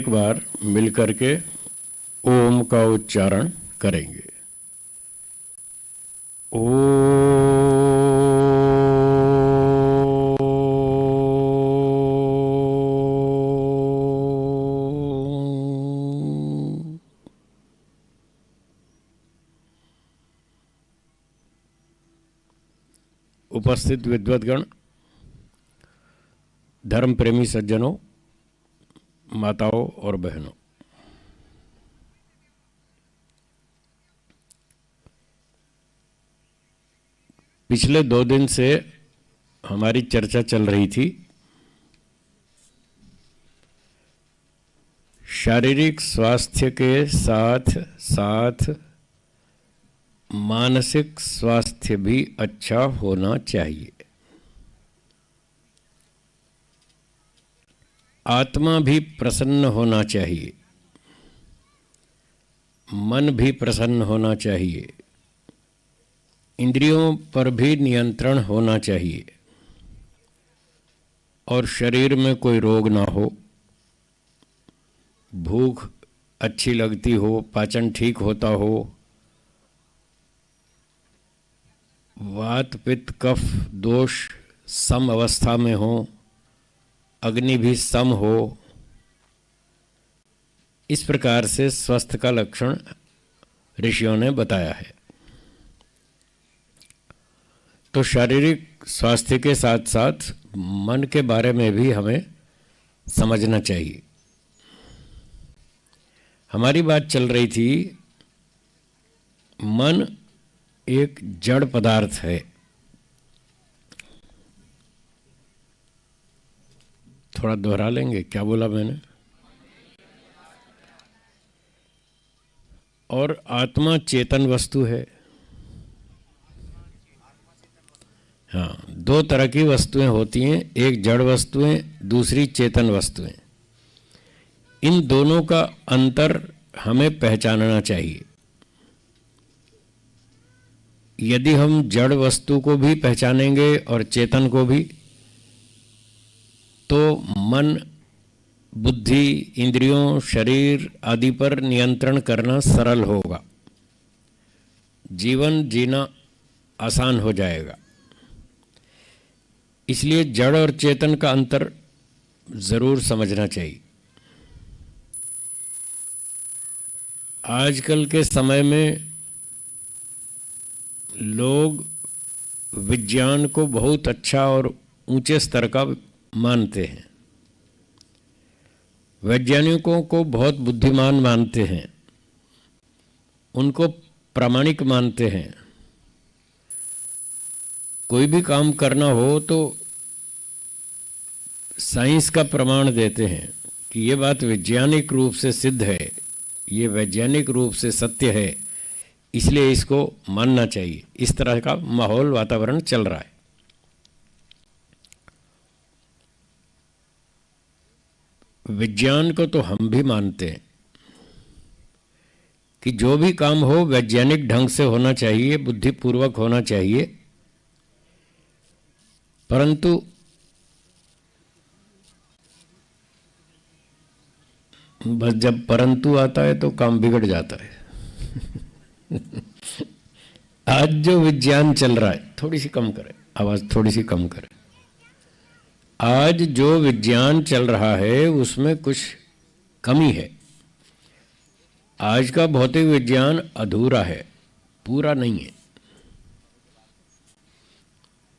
एक बार मिलकर के ओम का उच्चारण करेंगे। उपस्थित विद्वद्गण, धर्म प्रेमी सज्जनों, माताओं और बहनों, पिछले 2 दिन से हमारी चर्चा चल रही थी शारीरिक स्वास्थ्य के साथ साथ मानसिक स्वास्थ्य भी अच्छा होना चाहिए। आत्मा भी प्रसन्न होना चाहिए, मन भी प्रसन्न होना चाहिए, इंद्रियों पर भी नियंत्रण होना चाहिए और शरीर में कोई रोग ना हो, भूख अच्छी लगती हो, पाचन ठीक होता हो, वात पित्त कफ दोष सम अवस्था में हो, अग्नि भी सम हो। इस प्रकार से स्वस्थ का लक्षण ऋषियों ने बताया है। तो शारीरिक स्वास्थ्य के साथ साथ मन के बारे में भी हमें समझना चाहिए। हमारी बात चल रही थी, मन एक जड़ पदार्थ है। थोड़ा दोहरा लेंगे, क्या बोला मैंने? और आत्मा चेतन वस्तु है। हाँ, 2 तरह की वस्तुएं होती हैं, एक जड़ वस्तुएं, दूसरी चेतन वस्तुएं। इन दोनों का अंतर हमें पहचानना चाहिए। यदि हम जड़ वस्तु को भी पहचानेंगे और चेतन को भी, तो मन, बुद्धि, इंद्रियों, शरीर आदि पर नियंत्रण करना सरल होगा, जीवन जीना आसान हो जाएगा। इसलिए जड़ और चेतन का अंतर जरूर समझना चाहिए। आजकल के समय में लोग विज्ञान को बहुत अच्छा और ऊंचे स्तर का मानते हैं, वैज्ञानिकों को बहुत बुद्धिमान मानते हैं, उनको प्रामाणिक मानते हैं। कोई भी काम करना हो तो साइंस का प्रमाण देते हैं कि ये बात वैज्ञानिक रूप से सिद्ध है, ये वैज्ञानिक रूप से सत्य है, इसलिए इसको मानना चाहिए। इस तरह का माहौल, वातावरण चल रहा है। विज्ञान को तो हम भी मानते हैं कि जो भी काम हो वैज्ञानिक ढंग से होना चाहिए, बुद्धिपूर्वक होना चाहिए, परंतु बस जब परंतु आता है तो काम बिगड़ जाता है। आज जो विज्ञान चल रहा है, थोड़ी सी कम करें, आवाज थोड़ी सी कम करें। आज जो विज्ञान चल रहा है उसमें कुछ कमी है। आज का भौतिक विज्ञान अधूरा है, पूरा नहीं है।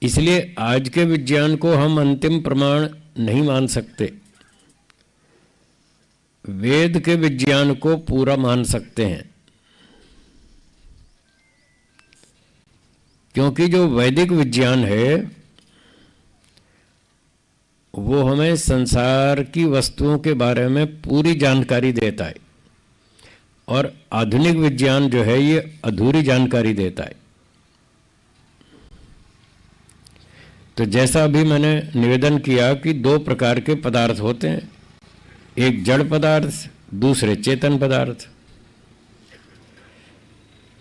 इसलिए आज के विज्ञान को हम अंतिम प्रमाण नहीं मान सकते। वेद के विज्ञान को पूरा मान सकते हैं, क्योंकि जो वैदिक विज्ञान है वो हमें संसार की वस्तुओं के बारे में पूरी जानकारी देता है और आधुनिक विज्ञान जो है ये अधूरी जानकारी देता है। तो जैसा अभी मैंने निवेदन किया कि 2 प्रकार के पदार्थ होते हैं, एक जड़ पदार्थ, दूसरे चेतन पदार्थ।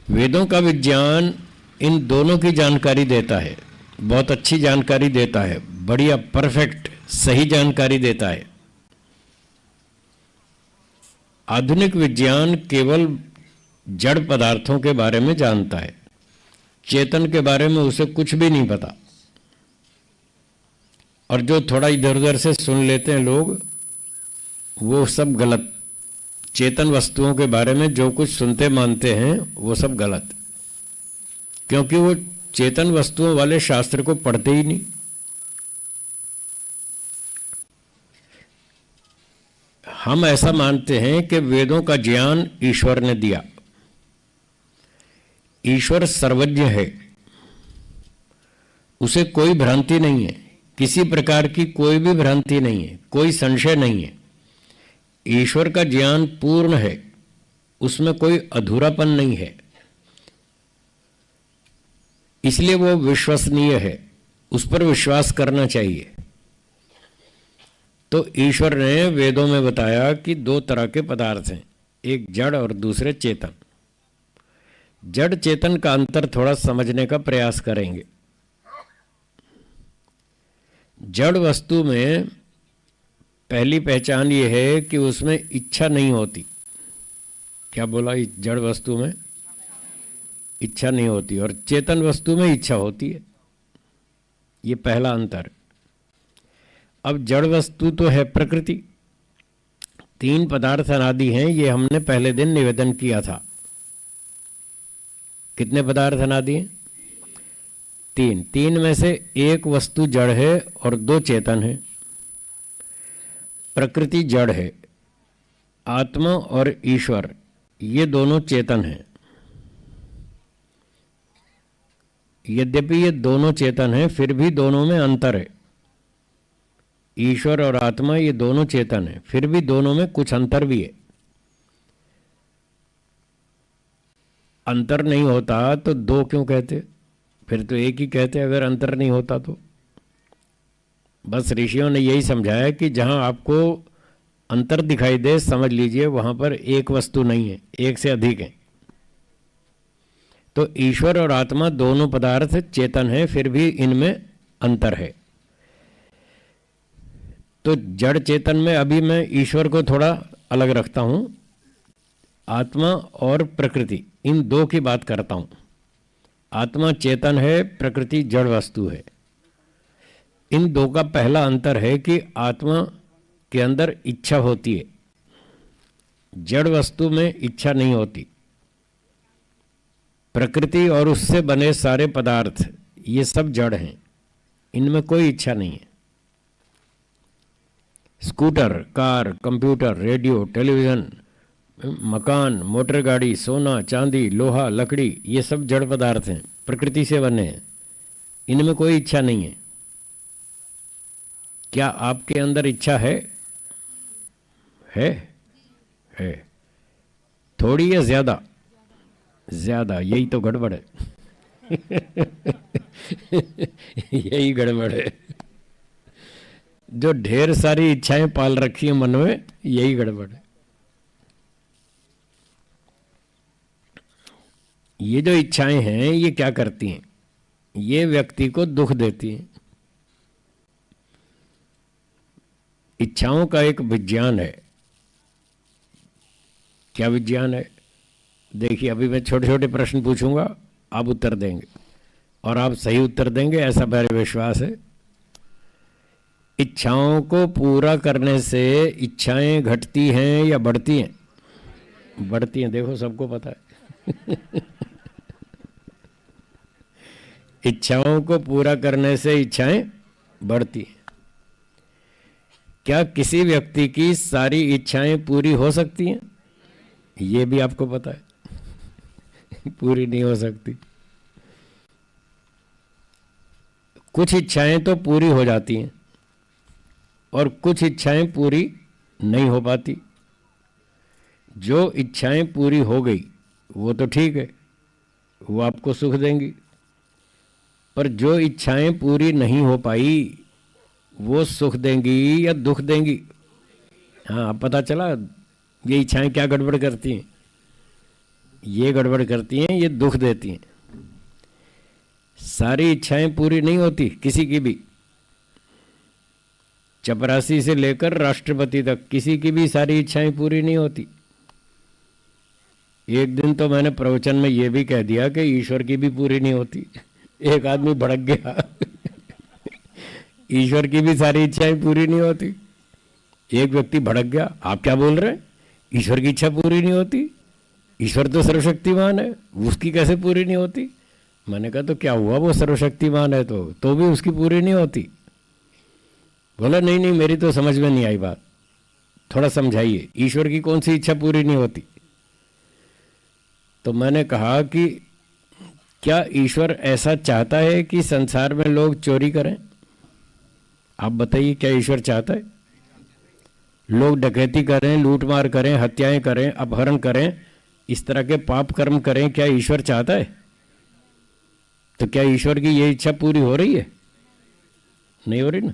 वेदों का विज्ञान इन दोनों की जानकारी देता है, बहुत अच्छी जानकारी देता है, बढ़िया परफेक्ट सही जानकारी देता है। आधुनिक विज्ञान केवल जड़ पदार्थों के बारे में जानता है, चेतन के बारे में उसे कुछ भी नहीं पता। और जो थोड़ा इधर उधर से सुन लेते हैं लोग, वो सब गलत। चेतन वस्तुओं के बारे में जो कुछ सुनते मानते हैं वो सब गलत, क्योंकि वो चेतन वस्तुओं वाले शास्त्र को पढ़ते ही नहीं। हम ऐसा मानते हैं कि वेदों का ज्ञान ईश्वर ने दिया। ईश्वर सर्वज्ञ है, उसे कोई भ्रांति नहीं है, किसी प्रकार की कोई भी भ्रांति नहीं है, कोई संशय नहीं है। ईश्वर का ज्ञान पूर्ण है, उसमें कोई अधूरापन नहीं है, इसलिए वो विश्वसनीय है, उस पर विश्वास करना चाहिए। तो ईश्वर ने वेदों में बताया कि दो तरह के पदार्थ हैं, एक जड़ और दूसरे चेतन। जड़ चेतन का अंतर थोड़ा समझने का प्रयास करेंगे। जड़ वस्तु में पहली पहचान ये है कि उसमें इच्छा नहीं होती। क्या बोला? जड़ वस्तु में इच्छा नहीं होती और चेतन वस्तु में इच्छा होती है। ये पहला अंतर। अब जड़ वस्तु तो है प्रकृति, तीन पदार्थ अनादि हैं, ये हमने पहले दिन निवेदन किया था। कितने पदार्थ अनादि हैं? तीन। तीन में से एक वस्तु जड़ है और दो चेतन है। प्रकृति जड़ है, आत्मा और ईश्वर ये दोनों चेतन हैं। यद्यपि ये दोनों चेतन हैं, फिर भी दोनों में अंतर है। ईश्वर और आत्मा ये दोनों चेतन हैं, फिर भी दोनों में कुछ अंतर भी है। अंतर नहीं होता तो दो क्यों कहते? फिर तो एक ही कहते अगर अंतर नहीं होता तो। बस ऋषियों ने यही समझाया कि जहां आपको अंतर दिखाई दे, समझ लीजिए वहां पर एक वस्तु नहीं है, एक से अधिक है। तो ईश्वर और आत्मा दोनों पदार्थ चेतन है, फिर भी इनमें अंतर है। तो जड़ चेतन में अभी मैं ईश्वर को थोड़ा अलग रखता हूं, आत्मा और प्रकृति इन दो की बात करता हूं। आत्मा चेतन है, प्रकृति जड़ वस्तु है। इन दो का पहला अंतर है कि आत्मा के अंदर इच्छा होती है, जड़ वस्तु में इच्छा नहीं होती। प्रकृति और उससे बने सारे पदार्थ ये सब जड़ हैं, इनमें कोई इच्छा नहीं है। Scooter, car, computer, radio, television, मकान, मोटर गाड़ी, सोना, चांदी, लोहा, लकड़ी ये सब जड़ पदार्थ हैं, प्रकृति से बने हैं, इनमें कोई इच्छा नहीं है। क्या आपके अंदर इच्छा है? है। थोड़ी या ज्यादा? ज्यादा। यही तो गड़बड़ है। यही गड़बड़ है। जो ढेर सारी इच्छाएं पाल रखी है मन में, यही गड़बड़ है। ये जो इच्छाएं हैं ये क्या करती हैं? ये व्यक्ति को दुख देती हैं। इच्छाओं का एक विज्ञान है। क्या विज्ञान है? देखिए, अभी मैं छोटे छोटे प्रश्न पूछूंगा, आप उत्तर देंगे और आप सही उत्तर देंगे ऐसा मेरा विश्वास है। इच्छाओं को पूरा करने से इच्छाएं घटती हैं या बढ़ती हैं? बढ़ती हैं। देखो, सबको पता है। इच्छाओं को पूरा करने से इच्छाएं बढ़ती हैं। क्या किसी व्यक्ति की सारी इच्छाएं पूरी हो सकती हैं? ये भी आपको पता है। पूरी नहीं हो सकती। कुछ इच्छाएं तो पूरी हो जाती हैं और कुछ इच्छाएं पूरी नहीं हो पाती। जो इच्छाएं पूरी हो गई वो तो ठीक है, वो आपको सुख देंगी। पर जो इच्छाएं पूरी नहीं हो पाई वो सुख देंगी या दुख देंगी? हाँ, अब पता चला ये इच्छाएं क्या गड़बड़ करती हैं। ये गड़बड़ करती हैं, ये दुख देती हैं। सारी इच्छाएं पूरी नहीं होती किसी की भी। चपरासी से लेकर राष्ट्रपति तक किसी की भी सारी इच्छाएं पूरी नहीं होती। एक दिन तो मैंने प्रवचन में ये भी कह दिया कि ईश्वर की भी पूरी नहीं होती। एक आदमी भड़क गया ईश्वर की भी सारी इच्छाएं पूरी नहीं होती। एक व्यक्ति भड़क गया, आप क्या बोल रहे हैं, ईश्वर की इच्छा पूरी नहीं होती, ईश्वर तो सर्वशक्तिमान है, उसकी कैसे पूरी नहीं होती। मैंने कहा तो क्या हुआ, वो सर्वशक्तिमान है तो भी उसकी पूरी नहीं होती। बोला नहीं नहीं, मेरी तो समझ में नहीं आई बात, थोड़ा समझाइए, ईश्वर की कौन सी इच्छा पूरी नहीं होती। तो मैंने कहा कि क्या ईश्वर ऐसा चाहता है कि संसार में लोग चोरी करें? आप बताइए, क्या ईश्वर चाहता है लोग डकैती करें, लूटमार करें, हत्याएं करें, अपहरण करें, इस तरह के पाप कर्म करें? क्या ईश्वर चाहता है? तो क्या ईश्वर की ये इच्छा पूरी हो रही है? नहीं हो रही ना।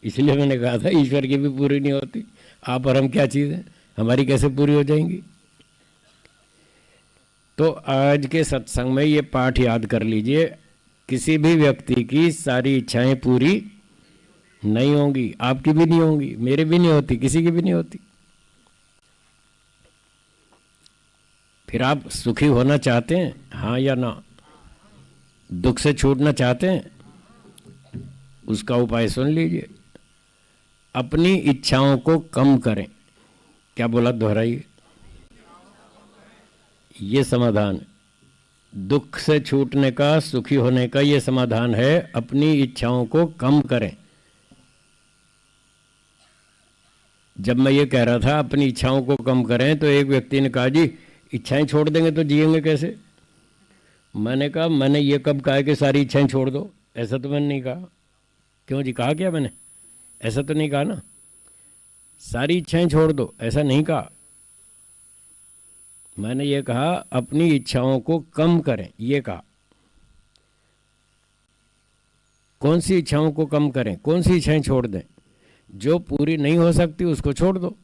इसलिए मैंने कहा था ईश्वर की भी पूरी नहीं होती। आप और हम क्या चीज़ है, हमारी कैसे पूरी हो जाएंगी। तो आज के सत्संग में ये पाठ याद कर लीजिए, किसी भी व्यक्ति की सारी इच्छाएं पूरी नहीं होंगी, आपकी भी नहीं होंगी, मेरी भी नहीं होती, किसी की भी नहीं होती। फिर आप सुखी होना चाहते हैं, हाँ या ना? दुख से छूटना चाहते हैं? उसका उपाय सुन लीजिए, अपनी इच्छाओं को कम करें। क्या बोला, दोहराइए। ये समाधान है दुख से छूटने का, सुखी होने का। ये समाधान है, अपनी इच्छाओं को कम करें। जब मैं ये कह रहा था अपनी इच्छाओं को कम करें, तो एक व्यक्ति ने कहा जी इच्छाएं छोड़ देंगे तो जिएंगे कैसे? मैंने कहा मैंने ये कब कहा कि सारी इच्छाएं छोड़ दो? ऐसा तो मैंने नहीं कहा। क्यों जी, कहा क्या मैंने? ऐसा तो नहीं कहा ना, सारी इच्छाएं छोड़ दो, ऐसा नहीं कहा। मैंने ये कहा अपनी इच्छाओं को कम करें, ये कहा। कौन सी इच्छाओं को कम करें, कौन सी इच्छाएं छोड़ दें? जो पूरी नहीं हो सकती उसको छोड़ दो,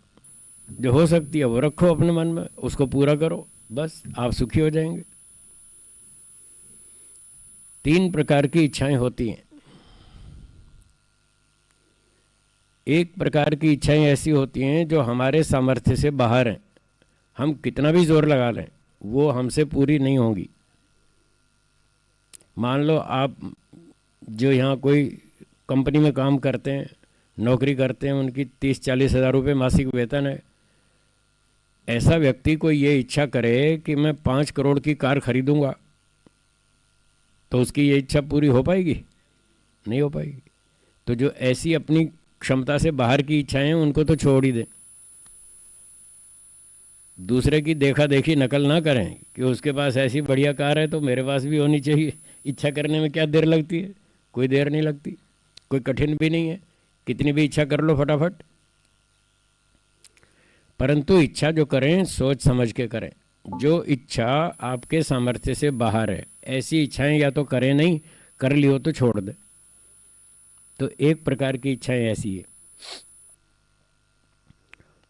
जो हो सकती है वो रखो अपने मन में, उसको पूरा करो, बस आप सुखी हो जाएंगे। 3 प्रकार की इच्छाएं होती हैं। एक प्रकार की इच्छाएं ऐसी होती हैं जो हमारे सामर्थ्य से बाहर हैं, हम कितना भी जोर लगा लें वो हमसे पूरी नहीं होंगी। मान लो आप जो यहाँ कोई कंपनी में काम करते हैं, नौकरी करते हैं, उनकी 30-40 हज़ार रुपये मासिक वेतन है। ऐसा व्यक्ति कोई ये इच्छा करे कि मैं 5 करोड़ की कार खरीदूंगा, तो उसकी ये इच्छा पूरी हो पाएगी? नहीं हो पाएगी। तो जो ऐसी अपनी क्षमता से बाहर की इच्छाएं हैं उनको तो छोड़ ही दें। दूसरे की देखा देखी नकल ना करें कि उसके पास ऐसी बढ़िया कार है तो मेरे पास भी होनी चाहिए। इच्छा करने में क्या देर लगती है? कोई देर नहीं लगती, कोई कठिन भी नहीं है, कितनी भी इच्छा कर लो फटाफट। परंतु इच्छा जो करें सोच समझ के करें। जो इच्छा आपके सामर्थ्य से बाहर है, ऐसी इच्छाएं या तो करें नहीं, कर लियो तो छोड़ दे। तो एक प्रकार की इच्छाएं ऐसी है।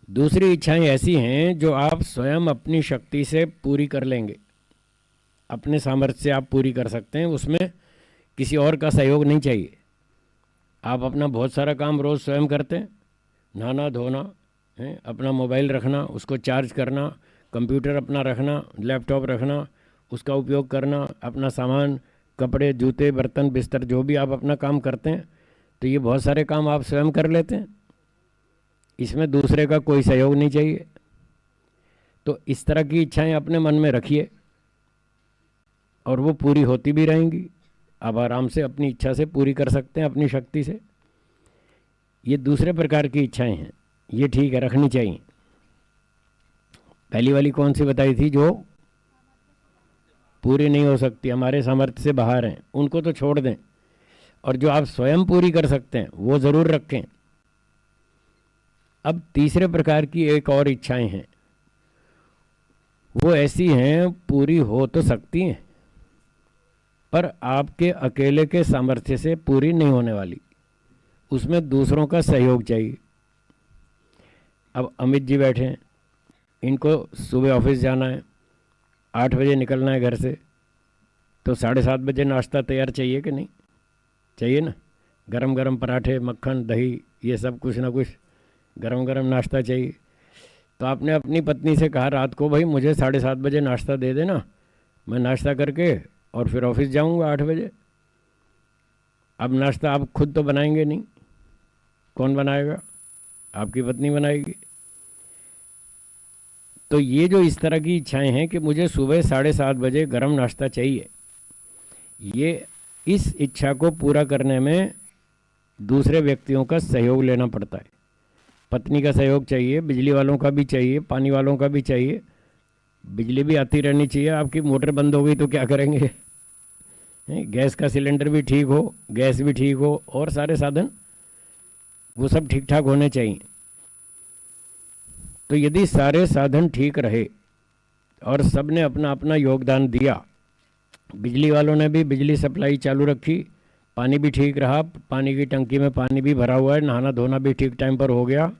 दूसरी इच्छाएं ऐसी हैं जो आप स्वयं अपनी शक्ति से पूरी कर लेंगे, अपने सामर्थ्य से आप पूरी कर सकते हैं, उसमें किसी और का सहयोग नहीं चाहिए। आप अपना बहुत सारा काम रोज़ स्वयं करते हैं, नहाना धोना है, अपना मोबाइल रखना, उसको चार्ज करना, कंप्यूटर अपना रखना, लैपटॉप रखना, उसका उपयोग करना, अपना सामान, कपड़े, जूते, बर्तन, बिस्तर, जो भी आप अपना काम करते हैं, तो ये बहुत सारे काम आप स्वयं कर लेते हैं, इसमें दूसरे का कोई सहयोग नहीं चाहिए। तो इस तरह की इच्छाएं अपने मन में रखिए और वो पूरी होती भी रहेंगी। आप आराम से अपनी इच्छा से पूरी कर सकते हैं, अपनी शक्ति से। ये दूसरे प्रकार की इच्छाएं हैं, ये ठीक है, रखनी चाहिए। पहली वाली कौन सी बताई थी? जो पूरी नहीं हो सकती, हमारे सामर्थ्य से बाहर हैं, उनको तो छोड़ दें, और जो आप स्वयं पूरी कर सकते हैं वो ज़रूर रखें। अब तीसरे प्रकार की एक और इच्छाएं हैं, वो ऐसी हैं पूरी हो तो सकती हैं पर आपके अकेले के सामर्थ्य से पूरी नहीं होने वाली, उसमें दूसरों का सहयोग चाहिए। अब अमित जी बैठे हैं, इनको सुबह ऑफिस जाना है, 8 बजे निकलना है घर से, तो 7:30 बजे नाश्ता तैयार चाहिए कि नहीं चाहिए ना? गरम गरम पराठे, मक्खन, दही, ये सब कुछ ना कुछ गरम गरम नाश्ता चाहिए। तो आपने अपनी पत्नी से कहा रात को, भाई मुझे 7:30 बजे नाश्ता दे देना, मैं नाश्ता करके और फिर ऑफिस जाऊंगा 8 बजे। अब नाश्ता आप खुद तो बनाएंगे नहीं, कौन बनाएगा? आपकी पत्नी बनाएगी। तो ये जो इस तरह की इच्छाएं हैं कि मुझे सुबह 7:30 बजे गर्म नाश्ता चाहिए, ये इस इच्छा को पूरा करने में दूसरे व्यक्तियों का सहयोग लेना पड़ता है। पत्नी का सहयोग चाहिए, बिजली वालों का भी चाहिए, पानी वालों का भी चाहिए। बिजली भी आती रहनी चाहिए, आपकी मोटर बंद हो गई तो क्या करेंगे? गैस का सिलेंडर भी ठीक हो, गैस भी ठीक हो, और सारे साधन वो सब ठीक ठाक होने चाहिए। तो यदि सारे साधन ठीक रहे और सब ने अपना अपना योगदान दिया, बिजली वालों ने भी बिजली सप्लाई चालू रखी, पानी भी ठीक रहा, पानी की टंकी में पानी भी भरा हुआ है, नहाना धोना भी ठीक टाइम पर हो गया,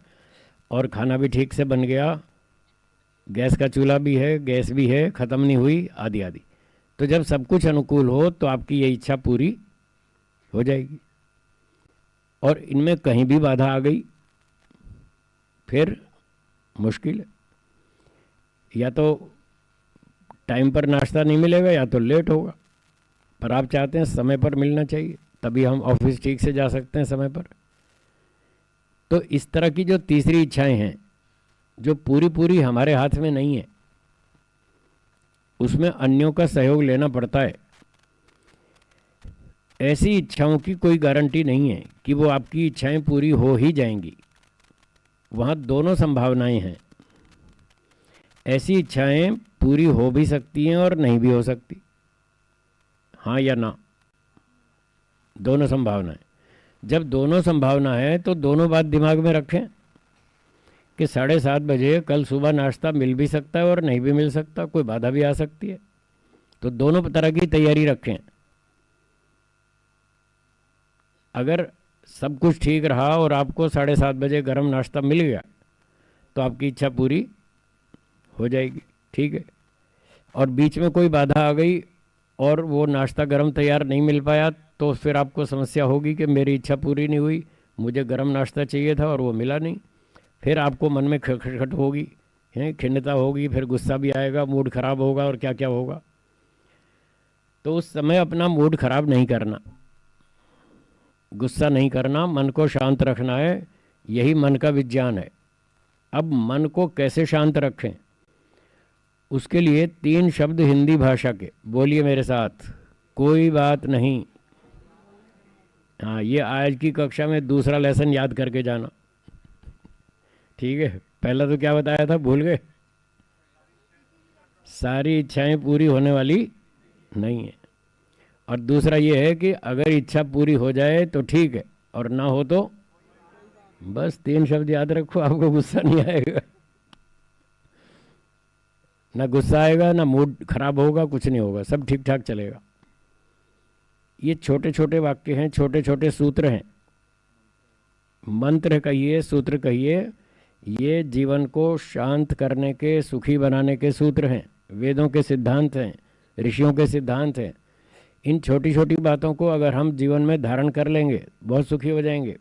और खाना भी ठीक से बन गया, गैस का चूल्हा भी है, गैस भी है, ख़त्म नहीं हुई, आदि आदि। तो जब सब कुछ अनुकूल हो तो आपकी ये इच्छा पूरी हो जाएगी। और इनमें कहीं भी बाधा आ गई फिर मुश्किल है। या तो टाइम पर नाश्ता नहीं मिलेगा या तो लेट होगा, पर आप चाहते हैं समय पर मिलना चाहिए, तभी हम ऑफिस ठीक से जा सकते हैं समय पर। तो इस तरह की जो तीसरी इच्छाएं हैं जो पूरी पूरी हमारे हाथ में नहीं है, उसमें अन्यों का सहयोग लेना पड़ता है। ऐसी इच्छाओं की कोई गारंटी नहीं है कि वो आपकी इच्छाएं पूरी हो ही जाएंगी। वहाँ दोनों संभावनाएं हैं। ऐसी इच्छाएं पूरी हो भी सकती हैं और नहीं भी हो सकती, हाँ या ना, दोनों संभावनाएं। जब दोनों संभावना है तो दोनों बात दिमाग में रखें कि 7:30 बजे कल सुबह नाश्ता मिल भी सकता है और नहीं भी मिल सकता, कोई बाधा भी आ सकती है। तो दोनों तरह की तैयारी रखें। अगर सब कुछ ठीक रहा और आपको 7:30 बजे गर्म नाश्ता मिल गया तो आपकी इच्छा पूरी हो जाएगी, ठीक है। और बीच में कोई बाधा आ गई और वो नाश्ता गर्म तैयार नहीं मिल पाया तो फिर आपको समस्या होगी कि मेरी इच्छा पूरी नहीं हुई, मुझे गर्म नाश्ता चाहिए था और वो मिला नहीं। फिर आपको मन में खटखट होगी, हैं, खिन्नता होगी, फिर गुस्सा भी आएगा, मूड खराब होगा और क्या क्या होगा। तो उस समय अपना मूड खराब नहीं करना, गुस्सा नहीं करना, मन को शांत रखना है। यही मन का विज्ञान है। अब मन को कैसे शांत रखें, उसके लिए 3 शब्द हिंदी भाषा के बोलिए मेरे साथ। कोई बात नहीं। हाँ, ये आज की कक्षा में दूसरा लेसन याद करके जाना, ठीक है। पहला तो क्या बताया था, भूल गए? सारी इच्छाएं पूरी होने वाली नहीं है। और दूसरा ये है कि अगर इच्छा पूरी हो जाए तो ठीक है, और ना हो तो बस 3 शब्द याद रखो, आपको गुस्सा नहीं आएगा। ना गुस्सा आएगा, ना मूड खराब होगा, कुछ नहीं होगा, सब ठीक ठाक चलेगा। ये छोटे छोटे वाक्य हैं, छोटे छोटे सूत्र हैं, मंत्र कहिए, सूत्र कहिए, ये जीवन को शांत करने के, सुखी बनाने के सूत्र हैं। वेदों के सिद्धांत हैं, ऋषियों के सिद्धांत हैं। इन छोटी छोटी बातों को अगर हम जीवन में धारण कर लेंगे, बहुत सुखी हो जाएंगे,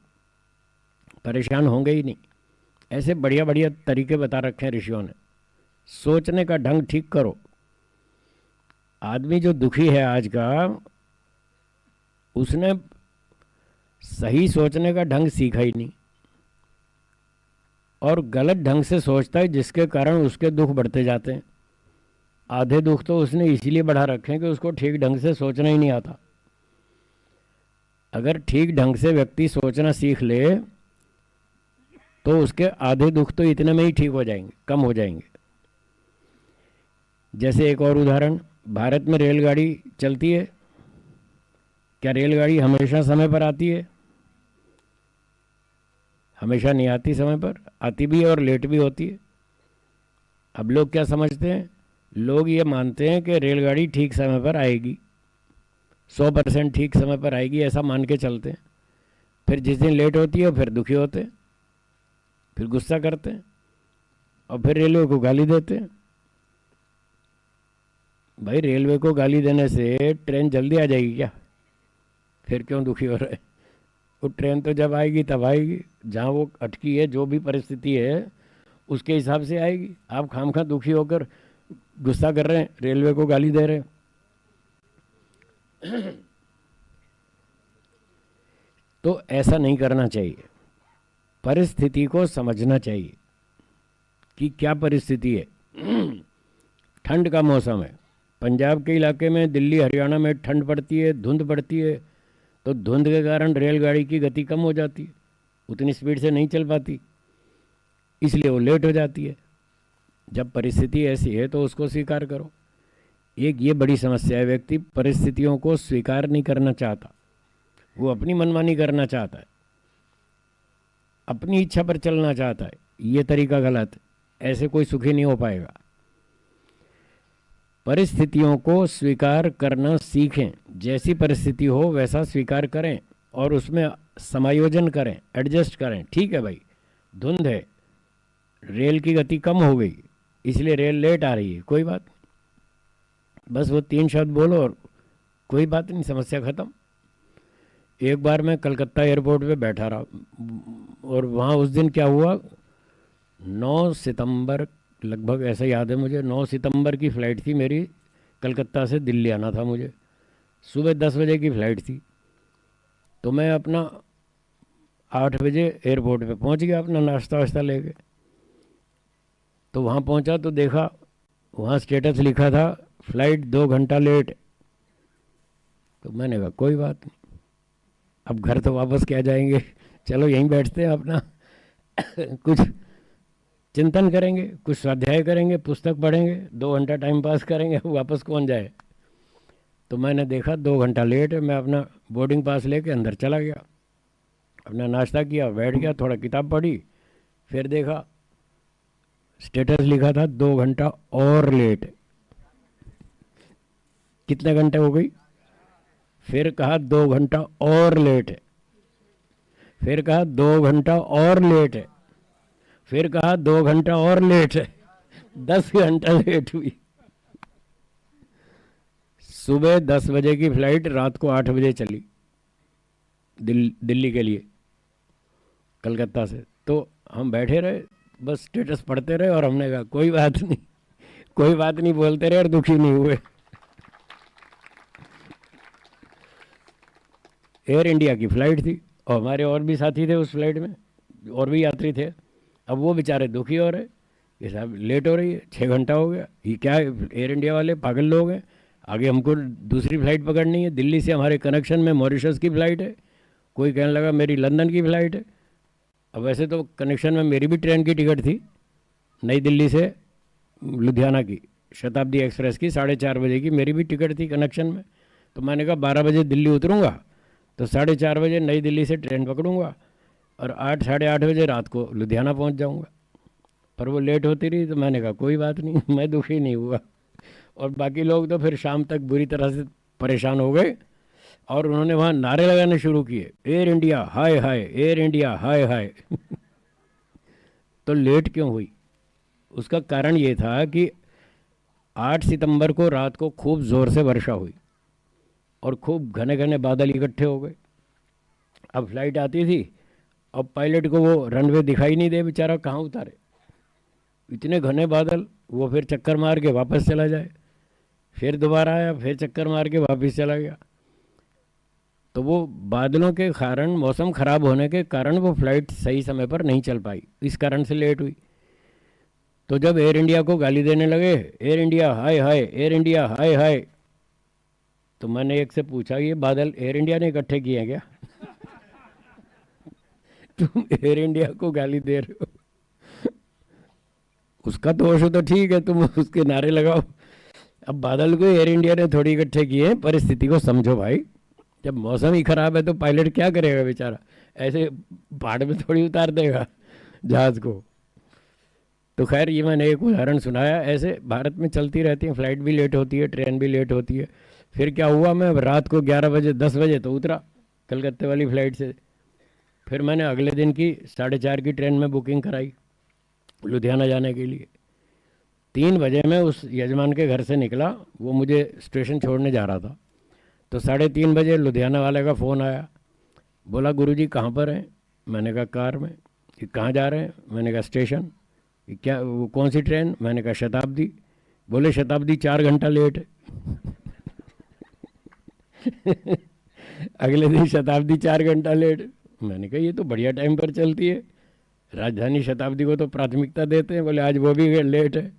परेशान होंगे ही नहीं। ऐसे बढ़िया बढ़िया तरीके बता रखे हैं ऋषियों ने। सोचने का ढंग ठीक करो। आदमी जो दुखी है आज का, उसने सही सोचने का ढंग सीखा ही नहीं और गलत ढंग से सोचता है, जिसके कारण उसके दुख बढ़ते जाते हैं। आधे दुख तो उसने इसीलिए बढ़ा रखे हैं कि उसको ठीक ढंग से सोचना ही नहीं आता। अगर ठीक ढंग से व्यक्ति सोचना सीख ले तो उसके आधे दुख तो इतने में ही ठीक हो जाएंगे, कम हो जाएंगे। जैसे एक और उदाहरण, भारत में रेलगाड़ी चलती है, क्या रेलगाड़ी हमेशा समय पर आती है? हमेशा नहीं आती समय पर, आती भी है और लेट भी होती है। अब लोग क्या समझते हैं, लोग ये मानते हैं कि रेलगाड़ी ठीक समय पर आएगी, 100% ठीक समय पर आएगी, ऐसा मान के चलते हैं। फिर जिस दिन लेट होती है फिर दुखी होते हैं, फिर गुस्सा करते हैं और फिर रेलवे को गाली देते हैं। भाई रेलवे को गाली देने से ट्रेन जल्दी आ जाएगी क्या? फिर क्यों दुखी हो रहे हैं? वो ट्रेन तो जब आएगी तब आएगी, जहाँ वो अटकी है, जो भी परिस्थिति है उसके हिसाब से आएगी। आप खामखा दुखी होकर गुस्सा कर रहे हैं, रेलवे को गाली दे रहे हैं। तो ऐसा नहीं करना चाहिए। परिस्थिति को समझना चाहिए कि क्या परिस्थिति है। ठंड का मौसम है, पंजाब के इलाके में, दिल्ली हरियाणा में ठंड पड़ती है, धुंध पड़ती है, तो धुंध के कारण रेलगाड़ी की गति कम हो जाती है, उतनी स्पीड से नहीं चल पाती, इसलिए वो लेट हो जाती है। जब परिस्थिति ऐसी है तो उसको स्वीकार करो। एक ये बड़ी समस्या है, व्यक्ति परिस्थितियों को स्वीकार नहीं करना चाहता, वो अपनी मनमानी करना चाहता है, अपनी इच्छा पर चलना चाहता है। ये तरीका गलत है, ऐसे कोई सुखी नहीं हो पाएगा। परिस्थितियों को स्वीकार करना सीखें, जैसी परिस्थिति हो वैसा स्वीकार करें और उसमें समायोजन करें, एडजस्ट करें। ठीक है भाई, धुंध है, रेल की गति कम हो गई, इसलिए रेल लेट आ रही है, कोई बात नहीं, बस वो 3 शब्द बोलो और कोई बात नहीं, समस्या ख़त्म। एक बार मैं कलकत्ता एयरपोर्ट पे बैठा रहा और वहाँ उस दिन क्या हुआ, 9 सितंबर लगभग, ऐसा याद है मुझे, 9 सितंबर की फ़्लाइट थी मेरी, कलकत्ता से दिल्ली आना था मुझे, सुबह 10 बजे की फ़्लाइट थी। तो मैं अपना 8 बजे एयरपोर्ट पे पहुंच गया अपना नाश्ता वाश्ता लेके। तो वहाँ पहुंचा तो देखा वहाँ स्टेटस लिखा था फ़्लाइट 2 घंटा लेट। तो मैंने कहा कोई बात नहीं, अब घर तो वापस क्या जाएंगे, चलो यहीं बैठते हैं अपना कुछ चिंतन करेंगे, कुछ स्वाध्याय करेंगे, पुस्तक पढ़ेंगे, 2 घंटा टाइम पास करेंगे, वापस कौन जाए। तो मैंने देखा 2 घंटा लेट है, मैं अपना बोर्डिंग पास लेके अंदर चला गया, अपना नाश्ता किया, बैठ गया, थोड़ा किताब पढ़ी, फिर देखा स्टेटस लिखा था 2 घंटा और लेट। कितने घंटे हो गई, फिर कहा 2 घंटा और लेट है, फिर कहा 2 घंटा और लेट है, फिर कहा 2 घंटा और लेट है, 10 घंटा लेट हुई। सुबह 10 बजे की फ्लाइट रात को 8 बजे चली दिल्ली के लिए कलकत्ता से। तो हम बैठे रहे, बस स्टेटस पढ़ते रहे और हमने कहा कोई बात नहीं, कोई बात नहीं बोलते रहे और दुखी नहीं हुए। एयर इंडिया की फ़्लाइट थी और हमारे और भी साथी थे उस फ्लाइट में, और भी यात्री थे। अब वो बेचारे दुखी हो रहे, ये साहब लेट हो रही है, 6 घंटा हो गया, ये क्या है, एयर इंडिया वाले पागल लोग हैं, आगे हमको दूसरी फ़्लाइट पकड़नी है, दिल्ली से हमारे कनेक्शन में मॉरिशस की फ़्लाइट है, कोई कहने लगा मेरी लंदन की फ़्लाइट है। अब वैसे तो कनेक्शन में मेरी भी ट्रेन की टिकट थी, नई दिल्ली से लुधियाना की शताब्दी एक्सप्रेस की 4:30 बजे की मेरी भी टिकट थी कनेक्शन में। तो मैंने कहा 12 बजे दिल्ली उतरूँगा तो 4:30 बजे नई दिल्ली से ट्रेन पकड़ूंगा और 8 साढ़े 8 बजे रात को लुधियाना पहुंच जाऊंगा। पर वो लेट होती रही तो मैंने कहा कोई बात नहीं, मैं दुखी नहीं हुआ। और बाकी लोग तो फिर शाम तक बुरी तरह से परेशान हो गए और उन्होंने वहाँ नारे लगाने शुरू किए, एयर इंडिया हाय हाय, एयर इंडिया हाय हाय। तो लेट क्यों हुई, उसका कारण ये था कि 8 सितंबर को रात को खूब ज़ोर से वर्षा हुई और खूब घने घने बादल इकट्ठे हो गए। अब फ्लाइट आती थी, अब पायलट को वो रनवे दिखाई नहीं दे, बेचारा कहाँ उतारे, इतने घने बादल, वो फिर चक्कर मार के वापस चला जाए, फिर दोबारा आया, फिर चक्कर मार के वापस चला गया। तो वो बादलों के कारण, मौसम ख़राब होने के कारण वो फ्लाइट सही समय पर नहीं चल पाई, इस कारण से लेट हुई। तो जब एयर इंडिया को गाली देने लगे, एयर इंडिया हाय हाय, एयर इंडिया हाय हाय, तो मैंने एक से पूछा ये बादल एयर इंडिया ने इकट्ठे किए हैं क्या? तुम एयर इंडिया को गाली दे रहे हो, उसका दोष हो तो ठीक है, तुम उसके नारे लगाओ। अब बादल को एयर इंडिया ने थोड़ी इकट्ठे किए हैं, परिस्थिति को समझो भाई। जब मौसम ही खराब है तो पायलट क्या करेगा बेचारा, ऐसे पहाड़ में थोड़ी उतार देगा जहाज़ को। तो खैर ये मैंने एक उदाहरण सुनाया, ऐसे भारत में चलती रहती हैं, फ्लाइट भी लेट होती है, ट्रेन भी लेट होती है। फिर क्या हुआ, मैं रात को 11 बजे 10 बजे तो उतरा कलकत्ते वाली फ़्लाइट से। फिर मैंने अगले दिन की 4:30 की ट्रेन में बुकिंग कराई लुधियाना जाने के लिए। 3 बजे मैं उस यजमान के घर से निकला, वो मुझे स्टेशन छोड़ने जा रहा था। तो 3:30 बजे लुधियाना वाले का फ़ोन आया, बोला गुरुजी कहाँ पर हैं? मैंने कहा कार में। कि कहाँ जा रहे हैं? मैंने कहा स्टेशन। कि क्या वो कौन सी ट्रेन? मैंने कहा शताब्दी। बोले शताब्दी 4 घंटा लेट है। अगले दिन शताब्दी 4 घंटा लेट। मैंने कहा ये तो बढ़िया टाइम पर चलती है, राजधानी शताब्दी को तो प्राथमिकता देते हैं। बोले आज वो भी लेट है।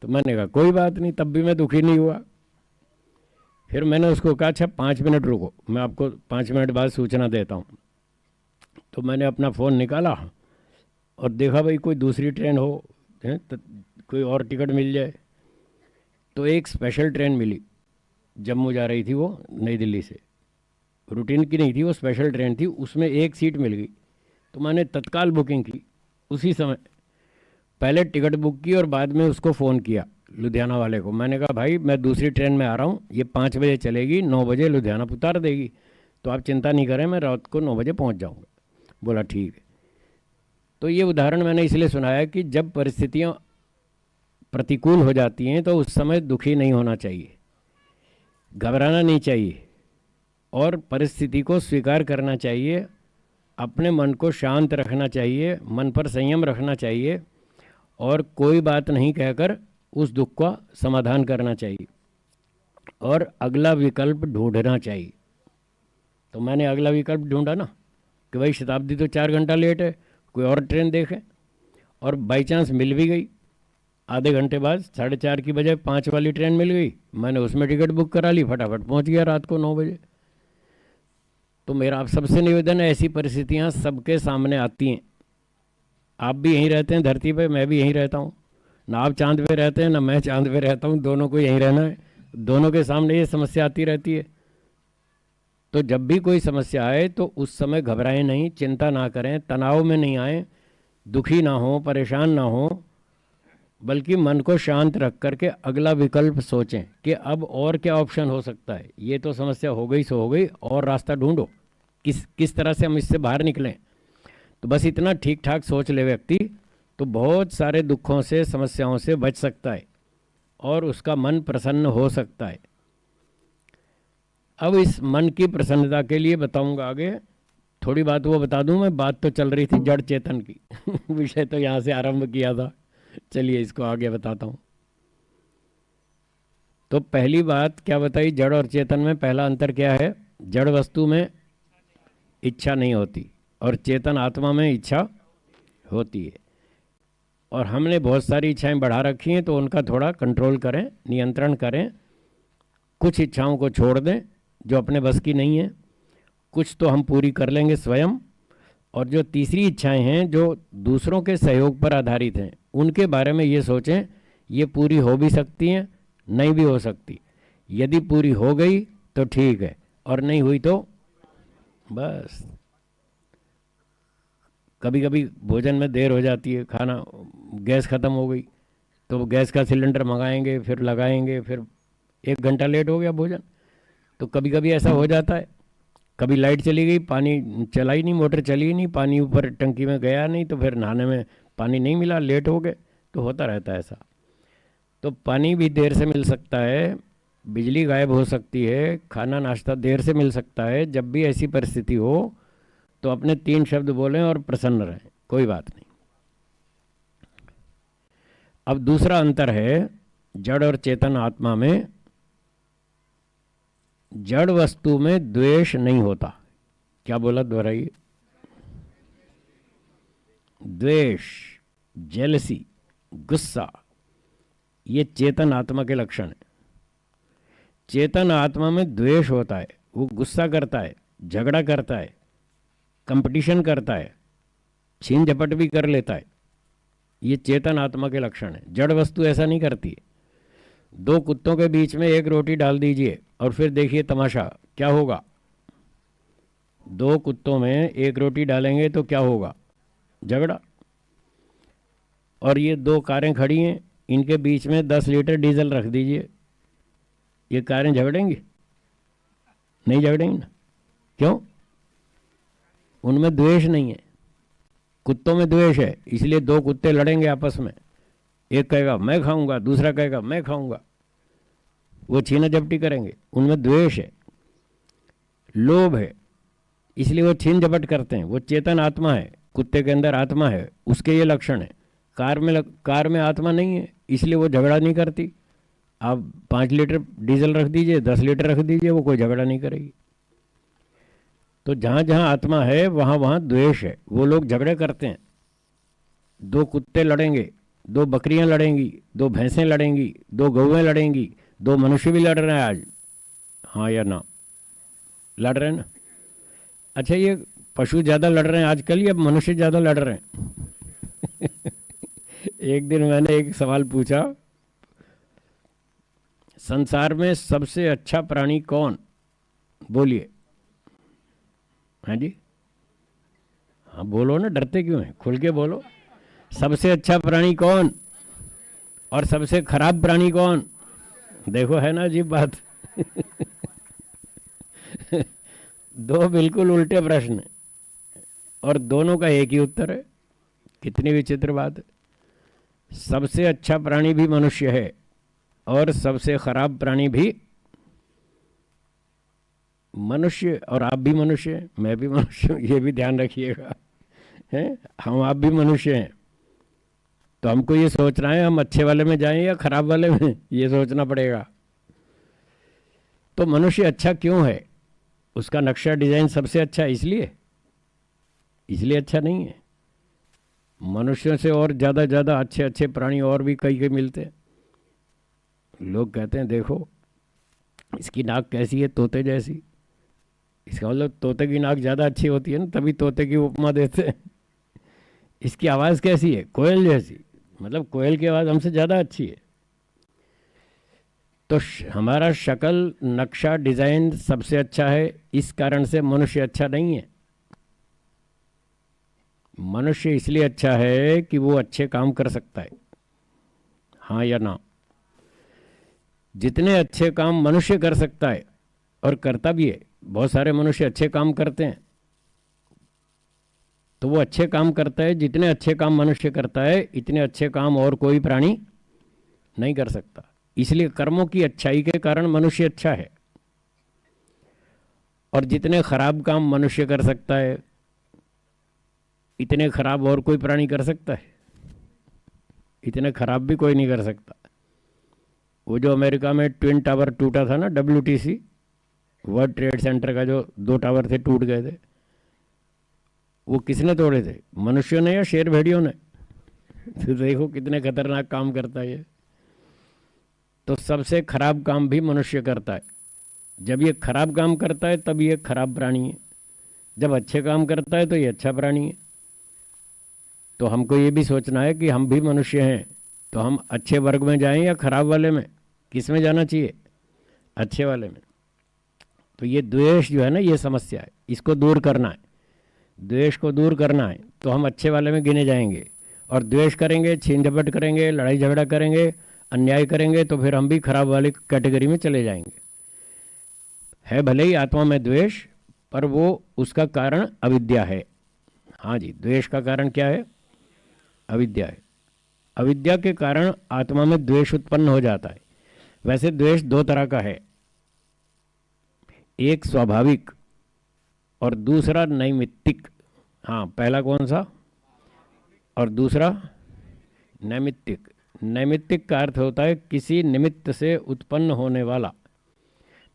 तो मैंने कहा कोई बात नहीं, तब भी मैं दुखी नहीं हुआ। फिर मैंने उसको कहा अच्छा 5 मिनट रुको, मैं आपको 5 मिनट बाद सूचना देता हूँ। तो मैंने अपना फ़ोन निकाला और देखा भाई कोई दूसरी ट्रेन हो है तो कोई और टिकट मिल जाए। तो एक स्पेशल ट्रेन मिली, जम्मू जा रही थी वो नई दिल्ली से, रूटीन की नहीं थी वो, स्पेशल ट्रेन थी, उसमें एक सीट मिल गई। तो मैंने तत्काल बुकिंग की उसी समय, पहले टिकट बुक की और बाद में उसको फ़ोन किया लुधियाना वाले को। मैंने कहा भाई मैं दूसरी ट्रेन में आ रहा हूँ, ये 5 बजे चलेगी, 9 बजे लुधियाना उतार देगी, तो आप चिंता नहीं करें, मैं रात को 9 बजे पहुँच जाऊँगा। बोला ठीक है। तो ये उदाहरण मैंने इसलिए सुनाया कि जब परिस्थितियाँ प्रतिकूल हो जाती हैं तो उस समय दुखी नहीं होना चाहिए, घबराना नहीं चाहिए और परिस्थिति को स्वीकार करना चाहिए, अपने मन को शांत रखना चाहिए, मन पर संयम रखना चाहिए और कोई बात नहीं कहकर उस दुख का समाधान करना चाहिए और अगला विकल्प ढूंढना चाहिए। तो मैंने अगला विकल्प ढूंढा ना कि भाई शताब्दी तो 4 घंटा लेट है, कोई और ट्रेन देखें। और बाई चांस मिल भी गई, आधे घंटे बाद 4:30 की बजाय 5 वाली ट्रेन मिल गई, मैंने उसमें टिकट बुक करा ली, फटाफट पहुंच गया रात को 9 बजे। तो मेरा आप सबसे निवेदन है, ऐसी परिस्थितियां सबके सामने आती हैं। आप भी यहीं रहते हैं धरती पे, मैं भी यहीं रहता हूँ, ना आप चांद पे रहते हैं ना मैं चांद पे रहता हूँ, दोनों को यहीं रहना है, दोनों के सामने ये समस्या आती रहती है। तो जब भी कोई समस्या आए तो उस समय घबराएं नहीं, चिंता ना करें, तनाव में नहीं आए, दुखी ना हो, परेशान ना हो, बल्कि मन को शांत रख करके अगला विकल्प सोचें कि अब और क्या ऑप्शन हो सकता है। ये तो समस्या हो गई सो हो गई, और रास्ता ढूंढो किस तरह से हम इससे बाहर निकलें। तो बस इतना ठीक ठाक सोच ले व्यक्ति तो बहुत सारे दुखों से, समस्याओं से बच सकता है और उसका मन प्रसन्न हो सकता है। अब इस मन की प्रसन्नता के लिए बताऊंगा आगे, थोड़ी बात वो बता दूं मैं, बात तो चल रही थी जड़ चेतन की विषय तो यहाँ से आरंभ किया था, चलिए इसको आगे बताता हूँ। तो पहली बात क्या बताई, जड़ और चेतन में पहला अंतर क्या है? जड़ वस्तु में इच्छा नहीं होती और चेतन आत्मा में इच्छा होती है। और हमने बहुत सारी इच्छाएं बढ़ा रखी हैं, तो उनका थोड़ा कंट्रोल करें, नियंत्रण करें, कुछ इच्छाओं को छोड़ दें जो अपने बस की नहीं है, कुछ तो हम पूरी कर लेंगे स्वयं, और जो तीसरी इच्छाएं हैं जो दूसरों के सहयोग पर आधारित हैं, उनके बारे में ये सोचें ये पूरी हो भी सकती हैं, नहीं भी हो सकती। यदि पूरी हो गई तो ठीक है, और नहीं हुई तो बस। कभी कभी भोजन में देर हो जाती है, खाना गैस ख़त्म हो गई तो गैस का सिलेंडर मंगाएंगे, फिर लगाएंगे, फिर 1 घंटा लेट हो गया भोजन। तो कभी कभी ऐसा हो जाता है, कभी लाइट चली गई, पानी चला ही नहीं, मोटर चली ही नहीं, पानी ऊपर टंकी में गया नहीं, तो फिर नहाने में पानी नहीं मिला, लेट हो गए, तो होता रहता है ऐसा। तो पानी भी देर से मिल सकता है, बिजली गायब हो सकती है, खाना नाश्ता देर से मिल सकता है। जब भी ऐसी परिस्थिति हो तो अपने 3 शब्द बोलें और प्रसन्न रहें, कोई बात नहीं। अब दूसरा अंतर है जड़ और चेतन आत्मा में। जड़ वस्तु में द्वेष नहीं होता। क्या बोला, दोहराइए? द्वेष, जेलसी, गुस्सा, ये चेतन आत्मा के लक्षण है। चेतन आत्मा में द्वेष होता है, वो गुस्सा करता है, झगड़ा करता है, कंपटीशन करता है, छीन झपट भी कर लेता है। ये चेतन आत्मा के लक्षण है। जड़ वस्तु ऐसा नहीं करती है। 2 कुत्तों के बीच में 1 रोटी डाल दीजिए और फिर देखिए तमाशा क्या होगा। 2 कुत्तों में 1 रोटी डालेंगे तो क्या होगा? झगड़ा। और ये 2 कारें खड़ी हैं, इनके बीच में 10 लीटर डीजल रख दीजिए, ये कारें झगड़ेंगी? नहीं झगड़ेंगी ना। क्यों? उनमें द्वेष नहीं है। कुत्तों में द्वेष है, इसलिए 2 कुत्ते लड़ेंगे आपस में, एक कहेगा मैं खाऊंगा, दूसरा कहेगा मैं खाऊंगा, वो छीना झपटी करेंगे। उनमें द्वेष है, लोभ है, इसलिए वो छीन झपट करते हैं। वो चेतन आत्मा है, कुत्ते के अंदर आत्मा है, उसके ये लक्षण है। कार में आत्मा नहीं है, इसलिए वो झगड़ा नहीं करती। आप 5 लीटर डीजल रख दीजिए, 10 लीटर रख दीजिए, वो कोई झगड़ा नहीं करेगी। तो जहाँ जहाँ आत्मा है वहाँ वहाँ द्वेष है, वो लोग झगड़े करते हैं। 2 कुत्ते लड़ेंगे, 2 बकरियां लड़ेंगी, 2 भैंसें लड़ेंगी, 2 गौएं लड़ेंगी, 2 मनुष्य भी लड़ रहे हैं आज। हाँ या ना? लड़ रहे हैं ना? अच्छा, ये पशु ज़्यादा लड़ रहे हैं आजकल या मनुष्य ज़्यादा लड़ रहे हैं? एक दिन मैंने एक सवाल पूछा, संसार में सबसे अच्छा प्राणी कौन? बोलिए। हाँ जी, हाँ बोलो ना, डरते क्यों हैं? खुल के बोलो। सबसे अच्छा प्राणी कौन और सबसे खराब प्राणी कौन? देखो, है ना अजीब बात। दो बिल्कुल उल्टे प्रश्न और दोनों का एक ही उत्तर है। कितनी विचित्र बात है। सबसे अच्छा प्राणी भी मनुष्य है और सबसे खराब प्राणी भी मनुष्य, और आप भी मनुष्य हैं, मैं भी मनुष्य हूँ, ये भी ध्यान रखिएगा। हैं, हम आप भी मनुष्य हैं। तो हमको ये सोचना है हम अच्छे वाले में जाएं या खराब वाले में, ये सोचना पड़ेगा। तो मनुष्य अच्छा क्यों है? उसका नक्शा डिजाइन सबसे अच्छा है, इसलिए अच्छा नहीं है। मनुष्यों से और ज़्यादा अच्छे अच्छे प्राणी और भी कई कई मिलते हैं। लोग कहते हैं देखो इसकी नाक कैसी है, तोते जैसी। इसका मतलब तोते की नाक ज़्यादा अच्छी होती है ना, तभी तोते की उपमा देते हैं। इसकी आवाज़ कैसी है, कोयल जैसी, मतलब कोयल की आवाज़ हमसे ज़्यादा अच्छी है। तो हमारा शक्ल नक्शा डिज़ाइन सबसे अच्छा है, इस कारण से मनुष्य अच्छा नहीं है। मनुष्य इसलिए अच्छा है कि वो अच्छे काम कर सकता है। हाँ या ना? जितने अच्छे काम मनुष्य कर सकता है और करता भी है, बहुत सारे मनुष्य अच्छे काम करते हैं, तो वो अच्छे काम करता है। जितने अच्छे काम मनुष्य करता है इतने अच्छे काम और कोई प्राणी नहीं कर सकता। इसलिए कर्मों की अच्छाई के कारण मनुष्य अच्छा है। और जितने खराब काम मनुष्य कर सकता है इतने खराब और कोई प्राणी कर सकता है? इतने खराब भी कोई नहीं कर सकता। वो जो अमेरिका में ट्विन टावर टूटा था ना, WTC, वर्ल्ड ट्रेड सेंटर का, जो 2 टावर थे टूट गए थे, वो किसने तोड़े थे? मनुष्यों ने या शेर भेड़ियों ने? तो देखो कितने खतरनाक काम करता है ये। तो सबसे खराब काम भी मनुष्य करता है। जब ये खराब काम करता है तब ये खराब प्राणी है, जब अच्छे काम करता है तो ये अच्छा प्राणी है। तो हमको ये भी सोचना है कि हम भी मनुष्य हैं, तो हम अच्छे वर्ग में जाएं या खराब वाले में? किस में जाना चाहिए? अच्छे वाले में। तो ये द्वेष जो है ना, ये समस्या है, इसको दूर करना है। द्वेष को दूर करना है तो हम अच्छे वाले में गिने जाएंगे। और द्वेष करेंगे, छीन झपट करेंगे, लड़ाई झगड़ा करेंगे, अन्याय करेंगे, तो फिर हम भी खराब वाली कैटेगरी में चले जाएंगे। है भले ही आत्मा में द्वेष, पर वो उसका कारण अविद्या है। हाँ जी, द्वेष का कारण क्या है? अविद्या है। अविद्या के कारण आत्मा में द्वेष उत्पन्न हो जाता है। वैसे द्वेष 2 तरह का है, एक स्वाभाविक और दूसरा नैमित्तिक। हाँ, पहला कौन सा और दूसरा नैमित्तिक? नैमित्तिक का अर्थ होता है किसी निमित्त से उत्पन्न होने वाला।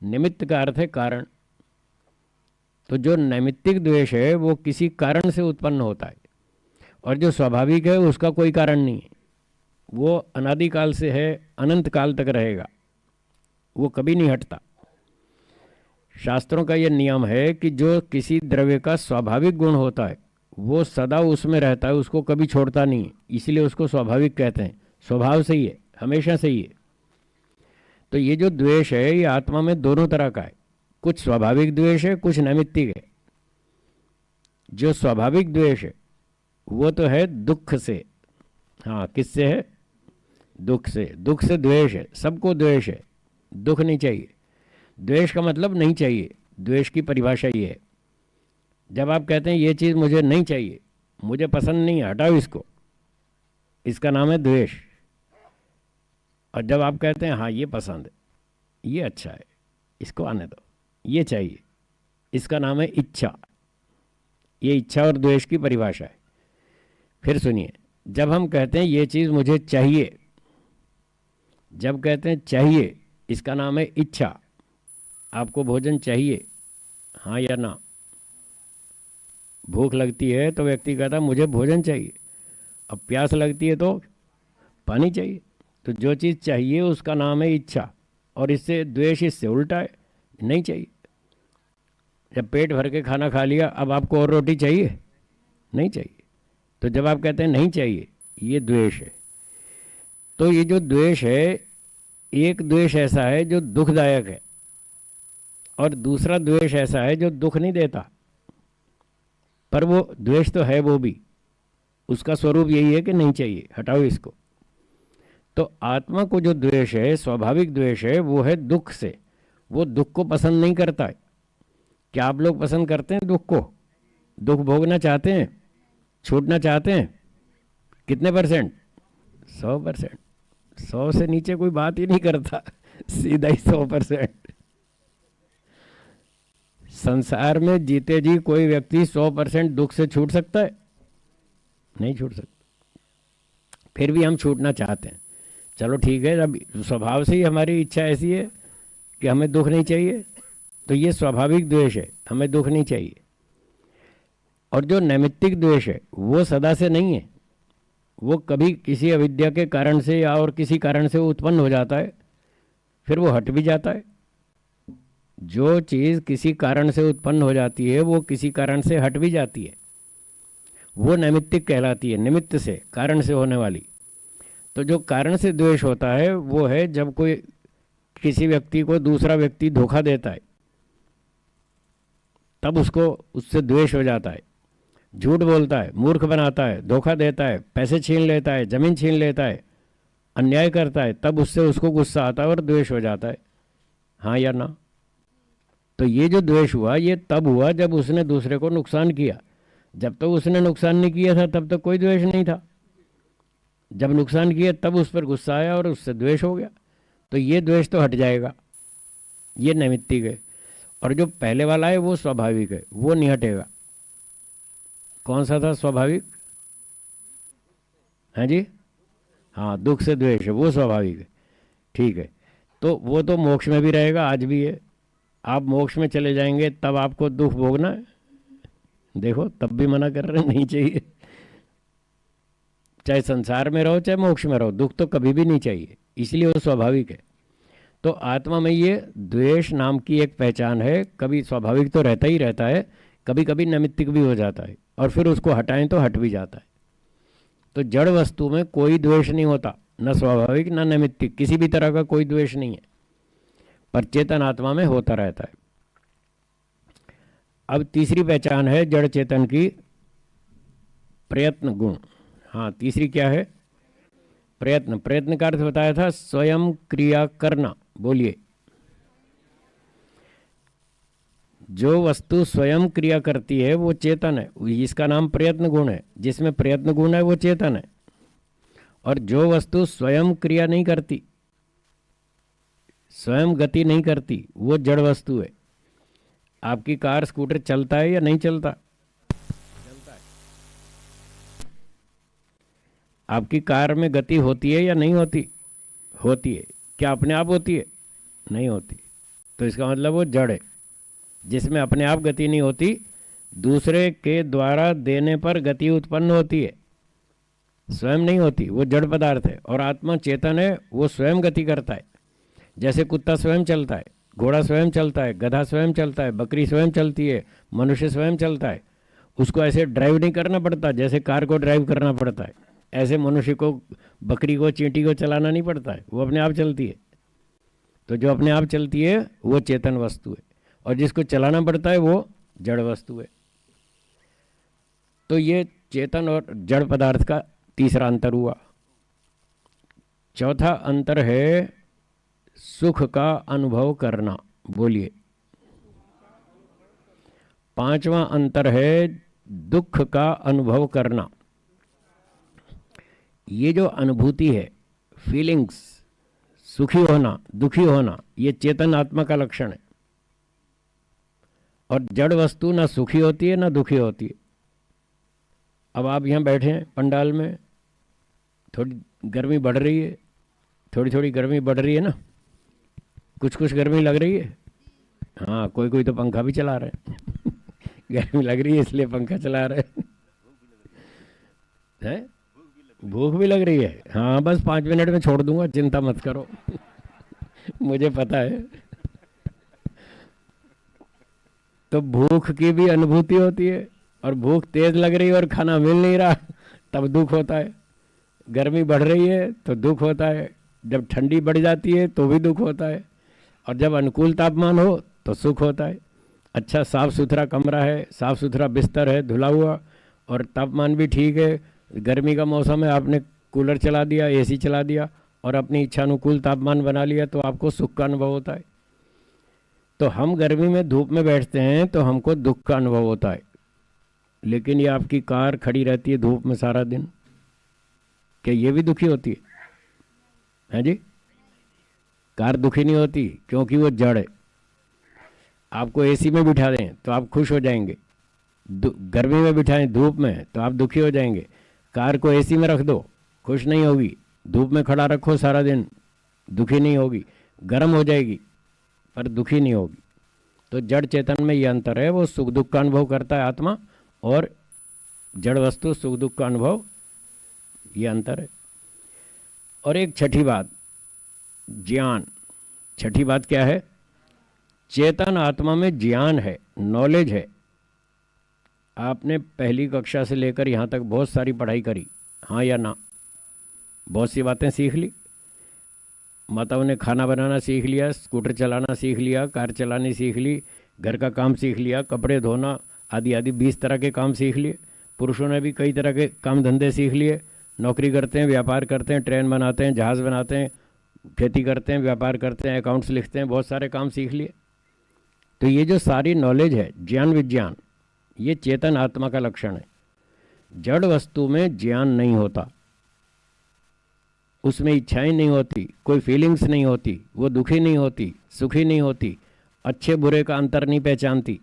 निमित्त का अर्थ है कारण। तो जो नैमित्तिक द्वेष है वो किसी कारण से उत्पन्न होता है, और जो स्वाभाविक है उसका कोई कारण नहीं है। वो अनादिकाल से है, अनंत काल तक रहेगा, वो कभी नहीं हटता। शास्त्रों का ये नियम है कि जो किसी द्रव्य का स्वाभाविक गुण होता है वो सदा उसमें रहता है, उसको कभी छोड़ता नहीं है, इसलिए उसको स्वाभाविक कहते हैं। स्वभाव से ही है, हमेशा से ही है। तो ये जो द्वेष है ये आत्मा में दोनों तरह का है, कुछ स्वाभाविक द्वेष है, कुछ नैमित्तिक है। जो स्वाभाविक द्वेष है वो तो है दुख से। हाँ, किससे है? दुख से। दुख से द्वेष है, सबको द्वेष है, दुख नहीं चाहिए। द्वेष का मतलब नहीं चाहिए, द्वेष की परिभाषा ये है, जब आप कहते हैं ये चीज़ मुझे नहीं चाहिए, मुझे पसंद नहीं है, हटाओ इसको, इसका नाम है द्वेष। और जब आप कहते हैं हाँ ये पसंद है, ये अच्छा है, इसको आने दो, ये चाहिए, इसका नाम है इच्छा। ये इच्छा और द्वेष की परिभाषा है। फिर सुनिए, जब हम कहते हैं ये चीज़ मुझे चाहिए, जब कहते हैं चाहिए, इसका नाम है इच्छा। आपको भोजन चाहिए, हाँ या ना? भूख लगती है तो व्यक्ति कहता है मुझे भोजन चाहिए। अब प्यास लगती है तो पानी चाहिए। तो जो चीज़ चाहिए उसका नाम है इच्छा। और इससे द्वेष इससे उल्टा है, नहीं चाहिए। जब पेट भर के खाना खा लिया, अब आपको और रोटी चाहिए? नहीं चाहिए। तो जब आप कहते हैं नहीं चाहिए, ये द्वेष है। तो ये जो द्वेष है, एक द्वेष ऐसा है जो दुखदायक है, और दूसरा द्वेष ऐसा है जो दुख नहीं देता। पर वो द्वेष तो है वो भी, उसका स्वरूप यही है कि नहीं चाहिए, हटाओ इसको। तो आत्मा को जो द्वेष है, स्वाभाविक द्वेष है, वो है दुख से। वो दुख को पसंद नहीं करता है। क्या आप लोग पसंद करते हैं दुख को? दुख भोगना चाहते हैं? छूटना चाहते हैं? कितने परसेंट? 100%। 100 से नीचे कोई बात ही नहीं करता, सीधा ही 100%। संसार में जीते जी कोई व्यक्ति 100% दुख से छूट सकता है? नहीं छूट सकता। फिर भी हम छूटना चाहते हैं। चलो ठीक है, अब स्वभाव से ही हमारी इच्छा ऐसी है कि हमें दुख नहीं चाहिए, तो ये स्वाभाविक द्वेष है, हमें दुख नहीं चाहिए। और जो नैमित्तिक द्वेष है वो सदा से नहीं है, वो कभी किसी अविद्या के कारण से या और किसी कारण से उत्पन्न हो जाता है, फिर वो हट भी जाता है। जो चीज़ किसी कारण से उत्पन्न हो जाती है वो किसी कारण से हट भी जाती है, वो नैमित्तिक कहलाती है, निमित्त से, कारण से होने वाली। तो जो कारण से द्वेष होता है वो है जब कोई किसी व्यक्ति को दूसरा व्यक्ति धोखा देता है, तब उसको उससे द्वेष हो जाता है। झूठ बोलता है, मूर्ख बनाता है, धोखा देता है, पैसे छीन लेता है, जमीन छीन लेता है, अन्याय करता है, तब उससे उसको गुस्सा आता है और द्वेष हो जाता है, हाँ या ना? तो ये जो द्वेष हुआ ये तब हुआ जब उसने दूसरे को नुकसान किया। जब तक उसने नुकसान नहीं किया था तब तक कोई द्वेष नहीं था। जब नुकसान किया तब उस पर गुस्सा आया और उससे द्वेष हो गया। तो ये द्वेष तो हट जाएगा, ये नैमित्तिक है। और जो पहले वाला है वो स्वाभाविक है, वो नहीं हटेगा। कौन सा था स्वाभाविक? हाँ जी, हाँ, दुख से द्वेष है, वो स्वाभाविक है। ठीक है, तो वो तो मोक्ष में भी रहेगा, आज भी है। आप मोक्ष में चले जाएंगे तब आपको दुख भोगना है, देखो तब भी मना कर रहे हैं नहीं चाहिए। चाहे संसार में रहो चाहे मोक्ष में रहो, दुख तो कभी भी नहीं चाहिए, इसलिए वो स्वाभाविक है। तो आत्मा में ये द्वेष नाम की एक पहचान है। कभी स्वाभाविक तो रहता ही रहता है, कभी कभी नैमित्तिक भी हो जाता है, और फिर उसको हटाएं तो हट भी जाता है। तो जड़ वस्तु में कोई द्वेष नहीं होता, न स्वाभाविक न नैमित्तिक, किसी भी तरह का कोई द्वेष नहीं है, पर चेतन आत्मा में होता रहता है। अब तीसरी पहचान है जड़ चेतन की, प्रयत्न गुण। हाँ, तीसरी क्या है? प्रयत्न। प्रयत्न का अर्थ बताया था स्वयं क्रिया करना। बोलिए। जो वस्तु स्वयं क्रिया करती है वो चेतन है, इसका नाम प्रयत्न गुण है। जिसमें प्रयत्न गुण है वो चेतन है। और जो वस्तु स्वयं क्रिया नहीं करती, स्वयं गति नहीं करती, वो जड़ वस्तु है। आपकी कार स्कूटर चलता है या नहीं चलता? चलता है। आपकी कार में गति होती है या नहीं होती? होती है। क्या अपने आप होती है? नहीं होती। तो इसका मतलब वो जड़ है। जिसमें अपने आप गति नहीं होती, दूसरे के द्वारा देने पर गति उत्पन्न होती है, स्वयं नहीं होती, वो जड़ पदार्थ है। और आत्मा चेतन है, वो स्वयं गति करता है। जैसे कुत्ता स्वयं चलता है, घोड़ा स्वयं चलता है, गधा स्वयं चलता है, बकरी स्वयं चलती है, मनुष्य स्वयं चलता है। उसको ऐसे ड्राइव नहीं करना पड़ता जैसे कार को ड्राइव करना पड़ता है। ऐसे मनुष्य को, बकरी को, चींटी को चलाना नहीं पड़ता है, वो अपने आप चलती है। तो जो अपने आप चलती है वो चेतन वस्तु है, और जिसको चलाना पड़ता है वो जड़ वस्तु है। तो ये चेतन और जड़ पदार्थ का तीसरा अंतर हुआ। चौथा अंतर है सुख का अनुभव करना। बोलिए। पांचवा अंतर है दुख का अनुभव करना। ये जो अनुभूति है, फीलिंग्स, सुखी होना, दुखी होना, ये चेतन आत्मा का लक्षण है। और जड़ वस्तु ना सुखी होती है ना दुखी होती है। अब आप यहाँ बैठे हैं पंडाल में, थोड़ी गर्मी बढ़ रही है, थोड़ी थोड़ी गर्मी बढ़ रही है ना, कुछ कुछ गर्मी लग रही है। हाँ, कोई कोई तो पंखा भी चला रहे हैं गर्मी लग रही है इसलिए पंखा चला रहे हैं। भूख भी लग रही है। हाँ, बस 5 मिनट में छोड़ दूंगा, चिंता मत करो मुझे पता है। तो भूख की भी अनुभूति होती है, और भूख तेज लग रही है और खाना मिल नहीं रहा तब दुख होता है। गर्मी बढ़ रही है तो दुख होता है, जब ठंडी बढ़ जाती है तो भी दुख होता है, और जब अनुकूल तापमान हो तो सुख होता है। अच्छा साफ़ सुथरा कमरा है, साफ़ सुथरा बिस्तर है धुला हुआ, और तापमान भी ठीक है, गर्मी का मौसम है, आपने कूलर चला दिया, एसी चला दिया और अपनी इच्छानुकूल तापमान बना लिया, तो आपको सुख का अनुभव होता है। तो हम गर्मी में धूप में बैठते हैं तो हमको दुख का अनुभव होता है। लेकिन ये आपकी कार खड़ी रहती है धूप में सारा दिन, क्या ये भी दुखी होती है जी? कार दुखी नहीं होती, क्योंकि वो जड़ है। आपको एसी में बिठा दें तो आप खुश हो जाएंगे, गर्मी में बिठाएं धूप में तो आप दुखी हो जाएंगे। कार को एसी में रख दो, खुश नहीं होगी। धूप में खड़ा रखो सारा दिन, दुखी नहीं होगी, गर्म हो जाएगी पर दुखी नहीं होगी। तो जड़ चेतन में ये अंतर है, वो सुख दुख का अनुभव करता है आत्मा, और जड़ वस्तु सुख दुख का अनुभव, ये अंतर है। और एक छठी बात, ज्ञान। छठी बात क्या है? चेतन आत्मा में ज्ञान है, नॉलेज है। आपने पहली कक्षा से लेकर यहाँ तक बहुत सारी पढ़ाई करी, हाँ या ना? बहुत सी बातें सीख ली। माताओं ने खाना बनाना सीख लिया, स्कूटर चलाना सीख लिया, कार चलानी सीख ली, घर का काम सीख लिया, कपड़े धोना आदि आदि 20 तरह के काम सीख लिए। पुरुषों ने भी कई तरह के काम धंधे सीख लिए, नौकरी करते हैं, व्यापार करते हैं, ट्रेन बनाते हैं, जहाज़ बनाते हैं, खेती करते हैं, व्यापार करते हैं, अकाउंट्स लिखते हैं, बहुत सारे काम सीख लिए। तो ये जो सारी नॉलेज है, ज्ञान विज्ञान, ये चेतन आत्मा का लक्षण है। जड़ वस्तु में ज्ञान नहीं होता, उसमें इच्छाएं नहीं होती, कोई फीलिंग्स नहीं होती, वो दुखी नहीं होती, सुखी नहीं होती, अच्छे बुरे का अंतर नहीं पहचानती।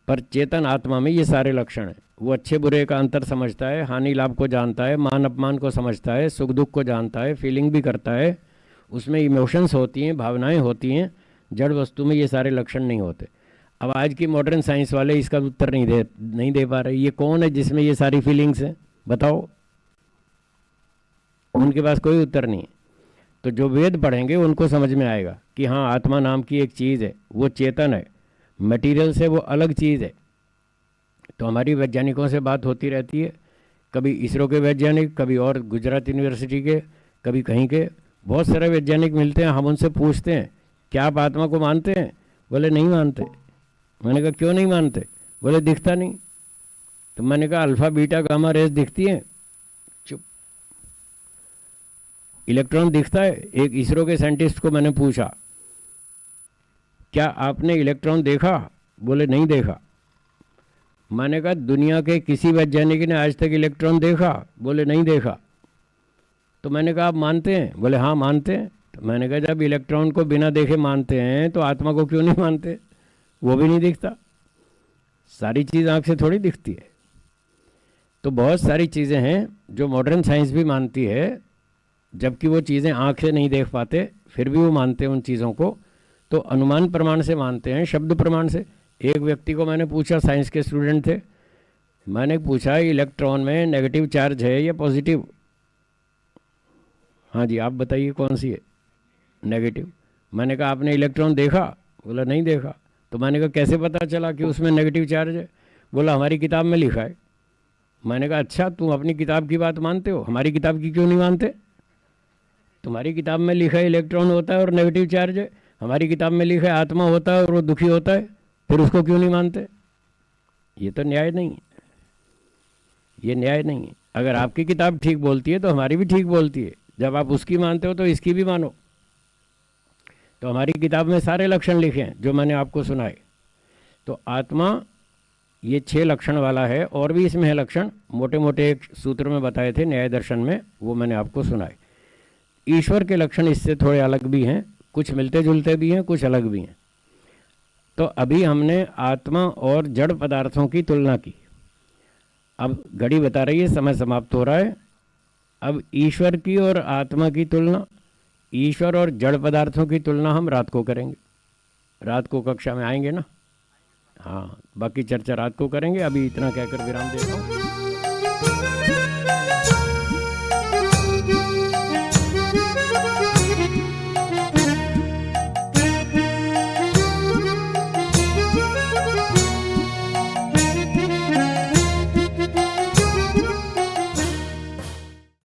पर चेतन आत्मा में ये सारे लक्षण हैं। वो अच्छे बुरे का अंतर समझता है, हानि लाभ को जानता है, मान अपमान को समझता है, सुख दुख को जानता है, फीलिंग भी करता है, उसमें इमोशंस होती हैं, भावनाएं होती हैं। जड़ वस्तु में ये सारे लक्षण नहीं होते। अब आज की मॉडर्न साइंस वाले इसका उत्तर नहीं दे पा रहे। ये कौन है जिसमें ये सारी फीलिंग्स हैं, बताओ? उनके पास कोई उत्तर नहीं है। तो जो वेद पढ़ेंगे उनको समझ में आएगा कि हाँ, आत्मा नाम की एक चीज़ है, वो चेतन है, मटेरियल से वो अलग चीज़ है। तो हमारी वैज्ञानिकों से बात होती रहती है, कभी इसरो के वैज्ञानिक, कभी और गुजरात यूनिवर्सिटी के, कभी कहीं के, बहुत सारे वैज्ञानिक मिलते हैं। हम उनसे पूछते हैं, क्या आप आत्मा को मानते हैं? बोले नहीं मानते। मैंने कहा क्यों नहीं मानते? बोले दिखता नहीं। तो मैंने कहा अल्फ़ा बीटा गामा रेस दिखती हैं? चुप। इलेक्ट्रॉन दिखता है? एक इसरो के साइंटिस्ट को मैंने पूछा, क्या आपने इलेक्ट्रॉन देखा? बोले नहीं देखा। मैंने कहा दुनिया के किसी वैज्ञानिक ने आज तक इलेक्ट्रॉन देखा? बोले नहीं देखा। तो मैंने कहा आप मानते हैं? बोले हाँ मानते हैं। तो मैंने कहा जब इलेक्ट्रॉन को बिना देखे मानते हैं तो आत्मा को क्यों नहीं मानते? वो भी नहीं दिखता। सारी चीज़ आँख से थोड़ी दिखती है। तो बहुत सारी चीज़ें हैं जो मॉडर्न साइंस भी मानती है, जबकि वो चीज़ें आँख से नहीं देख पाते, फिर भी वो मानते हैं उन चीज़ों को। तो अनुमान प्रमाण से मानते हैं, शब्द प्रमाण से। एक व्यक्ति को मैंने पूछा, साइंस के स्टूडेंट थे, मैंने पूछा इलेक्ट्रॉन में नेगेटिव चार्ज है या पॉजिटिव? हाँ जी, आप बताइए कौन सी है? नेगेटिव। मैंने कहा आपने इलेक्ट्रॉन देखा? बोला नहीं देखा। तो मैंने कहा कैसे पता चला कि उसमें नेगेटिव चार्ज है? बोला हमारी किताब में लिखा है। मैंने कहा अच्छा, तुम अपनी किताब की बात मानते हो, हमारी किताब की क्यों नहीं मानते? तुम्हारी किताब में लिखा है इलेक्ट्रॉन होता है और नेगेटिव चार्ज है, हमारी किताब में लिखा है आत्मा होता है और वो दुखी होता है, फिर उसको क्यों नहीं मानते? ये तो न्याय नहीं है, ये न्याय नहीं है। अगर आपकी किताब ठीक बोलती है तो हमारी भी ठीक बोलती है। जब आप उसकी मानते हो तो इसकी भी मानो। तो हमारी किताब में सारे लक्षण लिखे हैं जो मैंने आपको सुनाए। तो आत्मा ये 6 लक्षण वाला है, और भी इसमें है लक्षण, मोटे मोटे एक सूत्र में बताए थे न्याय दर्शन में, वो मैंने आपको सुनाए। ईश्वर के लक्षण इससे थोड़े अलग भी हैं, कुछ मिलते जुलते भी हैं, कुछ अलग भी हैं। तो अभी हमने आत्मा और जड़ पदार्थों की तुलना की। अब घड़ी बता रही है समय समाप्त हो रहा है, अब ईश्वर की और आत्मा की तुलना, ईश्वर और जड़ पदार्थों की तुलना हम रात को करेंगे। रात को कक्षा में आएंगे ना? हाँ, बाकी चर्चा रात को करेंगे। अभी इतना कहकर विराम देता हूँ।